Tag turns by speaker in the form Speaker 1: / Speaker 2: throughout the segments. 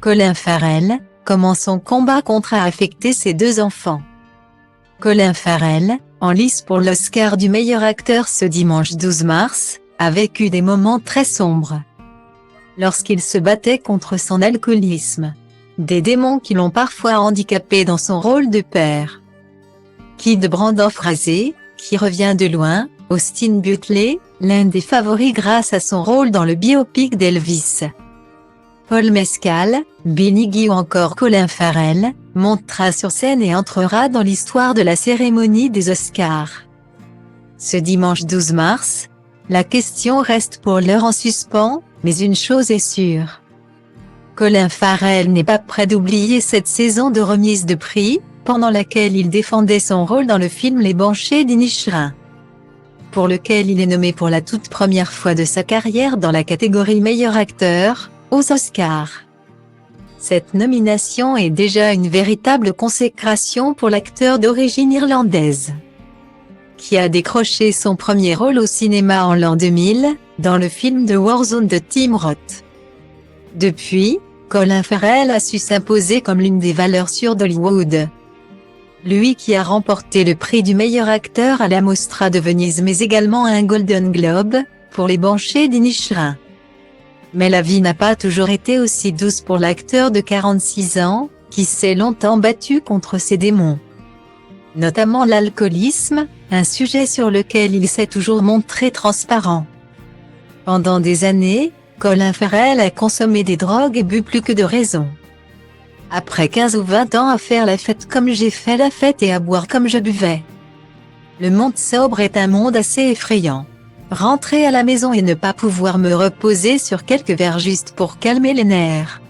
Speaker 1: Colin Farrell, comment son combat contre a affecté ses deux enfants. Colin Farrell, en lice pour l'Oscar du meilleur acteur ce dimanche 12 mars, a vécu des moments très sombres. Lorsqu'il se battait contre son alcoolisme. Des démons qui l'ont parfois handicapé dans son rôle de père. Kid Brandon Fraser, qui revient de loin, Austin Butler, l'un des favoris grâce à son rôle dans le biopic d'Elvis. Paul Mescal, Benny Guy ou encore Colin Farrell, montera sur scène et entrera dans l'histoire de la cérémonie des Oscars. Ce dimanche 12 mars, la question reste pour l'heure en suspens, mais une chose est sûre. Colin Farrell n'est pas prêt d'oublier cette saison de remise de prix, pendant laquelle il défendait son rôle dans le film Les Banshees d'Inisherin, pour lequel il est nommé pour la toute première fois de sa carrière dans la catégorie meilleur acteur, aux Oscars. Cette nomination est déjà une véritable consécration pour l'acteur d'origine irlandaise, qui a décroché son premier rôle au cinéma en l'an 2000, dans le film The Warzone de Tim Roth. Depuis, Colin Farrell a su s'imposer comme l'une des valeurs sûres d'Hollywood. Lui qui a remporté le prix du meilleur acteur à la Mostra de Venise mais également un Golden Globe, pour Les Banshees d'Inisherin. Mais la vie n'a pas toujours été aussi douce pour l'acteur de 46 ans, qui s'est longtemps battu contre ses démons. Notamment l'alcoolisme, un sujet sur lequel il s'est toujours montré transparent. Pendant des années, Colin Farrell a consommé des drogues et bu plus que de raison. Après 15 ou 20 ans à faire la fête comme j'ai fait la fête et à boire comme je buvais. Le monde sobre est un monde assez effrayant. Rentrer à la maison et ne pas pouvoir me reposer sur quelques verres juste pour calmer les nerfs.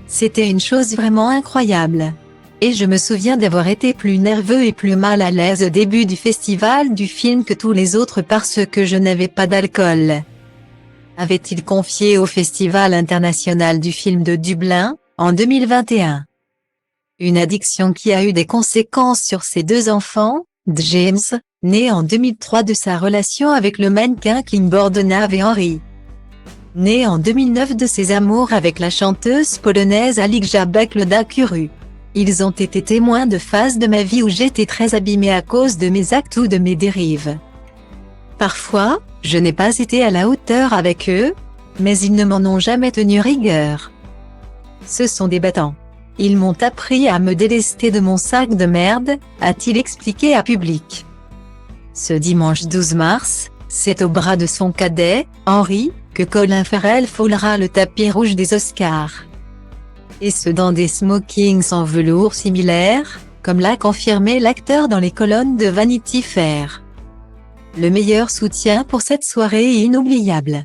Speaker 1: C'était une chose vraiment incroyable. Et je me souviens d'avoir été plus nerveux et plus mal à l'aise au début du festival du film que tous les autres parce que je n'avais pas d'alcool. Avait-il confié au Festival international du film de Dublin, en 2021. Une addiction qui a eu des conséquences sur ses deux enfants, James, né en 2003 de sa relation avec le mannequin Kim Bordenave et Henry, né en 2009 de ses amours avec la chanteuse polonaise Alicja Bakloda-Kuru. Ils ont été témoins de phases de ma vie où j'étais très abîmée à cause de mes actes ou de mes dérives. Parfois, je n'ai pas été à la hauteur avec eux, mais ils ne m'en ont jamais tenu rigueur. Ce sont des battants. Ils m'ont appris à me délester de mon sac de merde, a-t-il expliqué à Public. Ce dimanche 12 mars, c'est au bras de son cadet, Henry, que Colin Farrell foulera le tapis rouge des Oscars. Et ce dans des smokings en velours similaires, comme l'a confirmé l'acteur dans les colonnes de Vanity Fair. Le meilleur soutien pour cette soirée est inoubliable.